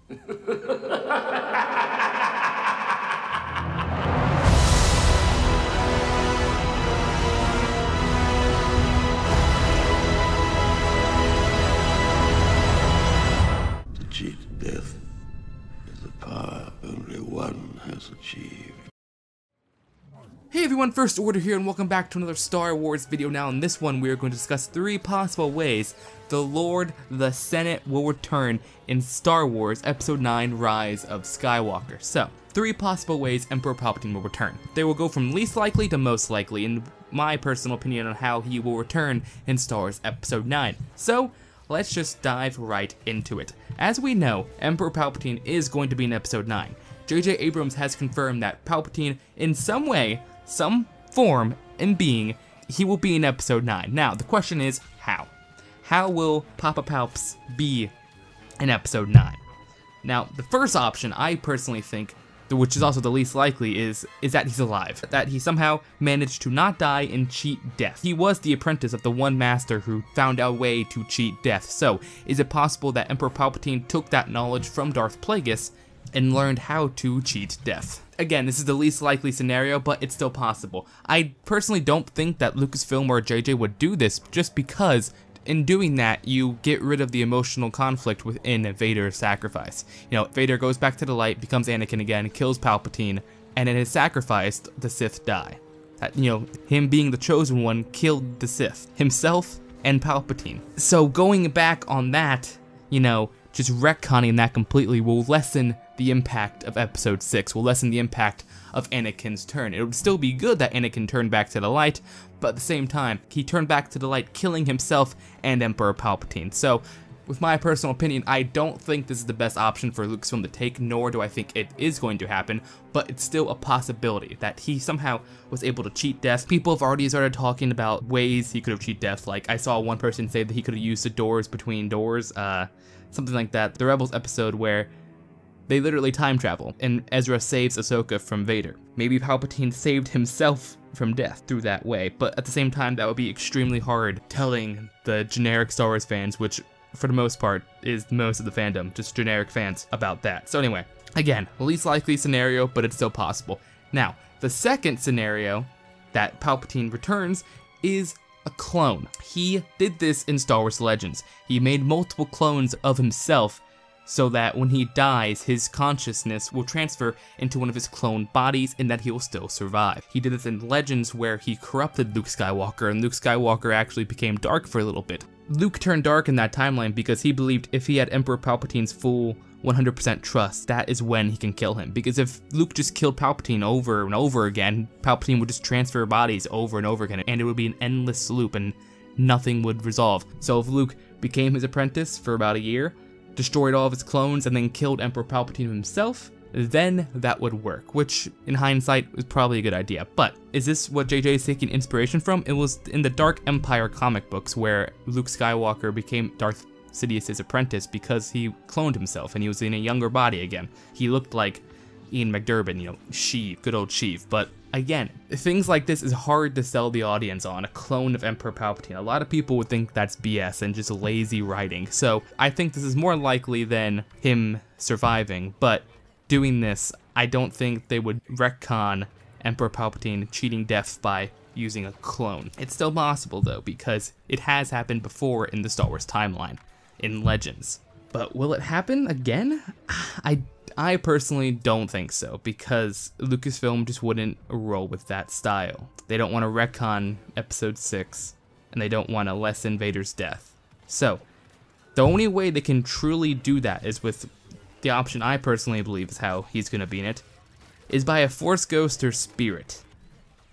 To cheat death is a power only one has achieved. Hey everyone, First Order here, and welcome back to another Star Wars video. Now in this one we are going to discuss 3 possible ways the Lord, the Senate will return in Star Wars Episode 9 Rise of Skywalker. So, 3 possible ways Emperor Palpatine will return. They will go from least likely to most likely, in my personal opinion on how he will return in Star Wars Episode 9. So, let's just dive right into it. As we know, Emperor Palpatine is going to be in Episode 9. J.J. Abrams has confirmed that Palpatine, in some way, some form and being, he will be in Episode 9. Now, the question is, how? How will Papa Palps be in Episode 9? Now, the first option, I personally think, which is also the least likely, is that he's alive. That he somehow managed to not die and cheat death. He was the apprentice of the one master who found a way to cheat death. So, is it possible that Emperor Palpatine took that knowledge from Darth Plagueis and learned how to cheat death? Again, this is the least likely scenario, but it's still possible. I personally don't think that Lucasfilm or JJ would do this, just because in doing that, you get rid of the emotional conflict within Vader's sacrifice. You know, Vader goes back to the light, becomes Anakin again, kills Palpatine, and in his sacrifice, the Sith die. That, you know, him being the chosen one killed the Sith, himself and Palpatine. So going back on that, you know, just retconning that completely will lessen the impact of Episode 6, will lessen the impact of Anakin's turn. It would still be good that Anakin turned back to the light, but at the same time, he turned back to the light, killing himself and Emperor Palpatine. So, with my personal opinion, I don't think this is the best option for Lucasfilm to take, nor do I think it is going to happen, but it's still a possibility that he somehow was able to cheat death. People have already started talking about ways he could have cheated death. Like, I saw one person say that he could have used the doors between doors, something like that. The Rebels episode where they literally time travel, and Ezra saves Ahsoka from Vader. Maybe Palpatine saved himself from death through that way, but at the same time, that would be extremely hard telling the generic Star Wars fans, which for the most part is most of the fandom, just generic fans, about that. So anyway, again, least likely scenario, but it's still possible. Now, the second scenario that Palpatine returns is a clone. He did this in Star Wars Legends. He made multiple clones of himself so that when he dies, his consciousness will transfer into one of his clone bodies and that he will still survive. He did this in Legends where he corrupted Luke Skywalker, and Luke Skywalker actually became dark for a little bit. Luke turned dark in that timeline because he believed if he had Emperor Palpatine's full 100% trust, that is when he can kill him. Because if Luke just killed Palpatine over and over again, Palpatine would just transfer bodies over and over again, and it would be an endless loop and nothing would resolve. So if Luke became his apprentice for about a year, destroyed all of his clones, and then killed Emperor Palpatine himself, then that would work, which in hindsight was probably a good idea. But is this what JJ is taking inspiration from? It was in the Dark Empire comic books where Luke Skywalker became Darth Sidious's apprentice because he cloned himself and he was in a younger body again. He looked like Ian McDermott, you know, Sheev, good old Sheev. But again, things like this is hard to sell the audience on, a clone of Emperor Palpatine. A lot of people would think that's BS and just lazy writing. So I think this is more likely than him surviving, but doing this, I don't think they would retcon Emperor Palpatine cheating death by using a clone. It's still possible though, because it has happened before in the Star Wars timeline, in Legends. But will it happen again? I personally don't think so, because Lucasfilm just wouldn't roll with that style. They don't want to retcon Episode 6, and they don't want to lessen Vader's death. So, the only way they can truly do that is with the option I personally believe is how he's going to be in it, is by a Force Ghost or Spirit.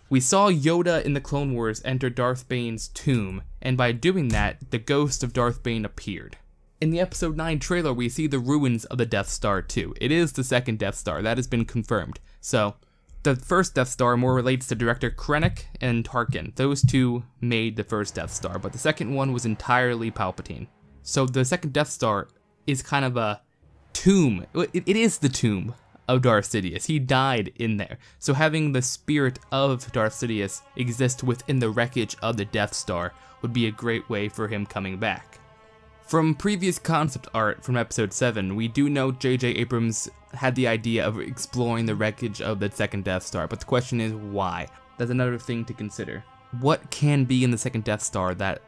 We saw Yoda in the Clone Wars enter Darth Bane's tomb, and by doing that, the ghost of Darth Bane appeared. In the Episode 9 trailer, we see the ruins of the Death Star too. It is the second Death Star, that has been confirmed. So, the first Death Star more relates to director Krennic and Tarkin. Those two made the first Death Star, but the second one was entirely Palpatine. So the second Death Star is kind of a tomb. It is the tomb of Darth Sidious. He died in there. So having the spirit of Darth Sidious exist within the wreckage of the Death Star would be a great way for him coming back. From previous concept art from episode 7, we do know J.J. Abrams had the idea of exploring the wreckage of the second Death Star, but the question is why? That's another thing to consider. What can be in the second Death Star that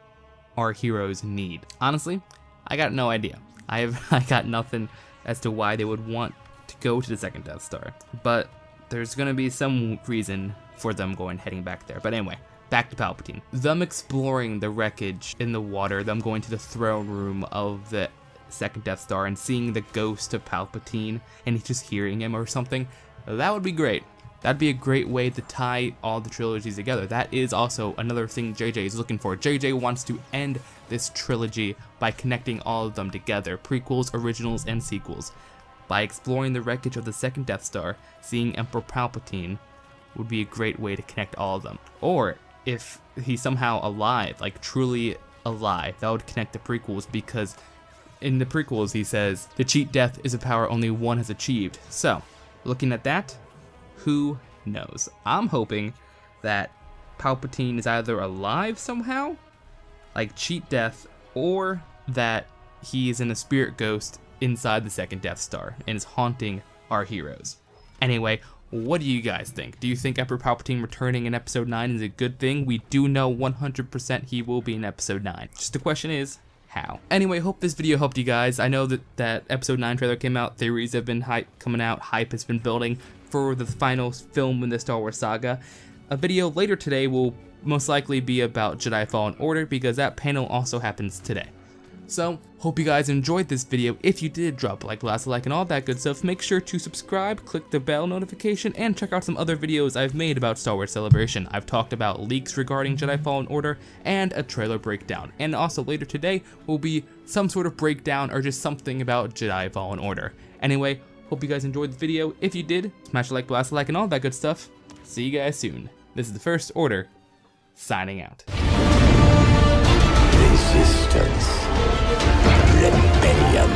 our heroes need? Honestly, I got no idea. I got nothing as to why they would want to go to the second Death Star, but there's gonna be some reason for them heading back there. But anyway, back to Palpatine. Them exploring the wreckage in the water, them going to the throne room of the second Death Star and seeing the ghost of Palpatine and just hearing him or something, that would be great. That'd be a great way to tie all the trilogies together. That is also another thing JJ is looking for. JJ wants to end this trilogy by connecting all of them together, prequels, originals, and sequels. By exploring the wreckage of the second Death Star, seeing Emperor Palpatine would be a great way to connect all of them. Or if he's somehow alive, like truly alive, that would connect the prequels, because in the prequels he says, "To cheat death is a power only one has achieved." So, looking at that, who knows? I'm hoping that Palpatine is either alive somehow, like cheat death, or that he is in a spirit ghost inside the second Death Star and is haunting our heroes. Anyway, what do you guys think? Do you think Emperor Palpatine returning in episode 9 is a good thing? We do know 100% he will be in episode 9. Just the question is, how? Anyway, hope this video helped you guys. I know that episode 9 trailer came out, theories have been coming out, hype has been building for the final film in the Star Wars saga. A video later today will most likely be about Jedi Fallen Order, because that panel also happens today. So, hope you guys enjoyed this video. If you did, drop a like, blast a like, and all that good stuff. Make sure to subscribe, click the bell notification, and check out some other videos I've made about Star Wars Celebration. I've talked about leaks regarding Jedi Fallen Order and a trailer breakdown. And also later today will be some sort of breakdown or just something about Jedi Fallen Order. Anyway, hope you guys enjoyed the video. If you did, smash a like, blast a like, and all that good stuff. See you guys soon. This is the First Order, signing out. Resistance. Rebellion.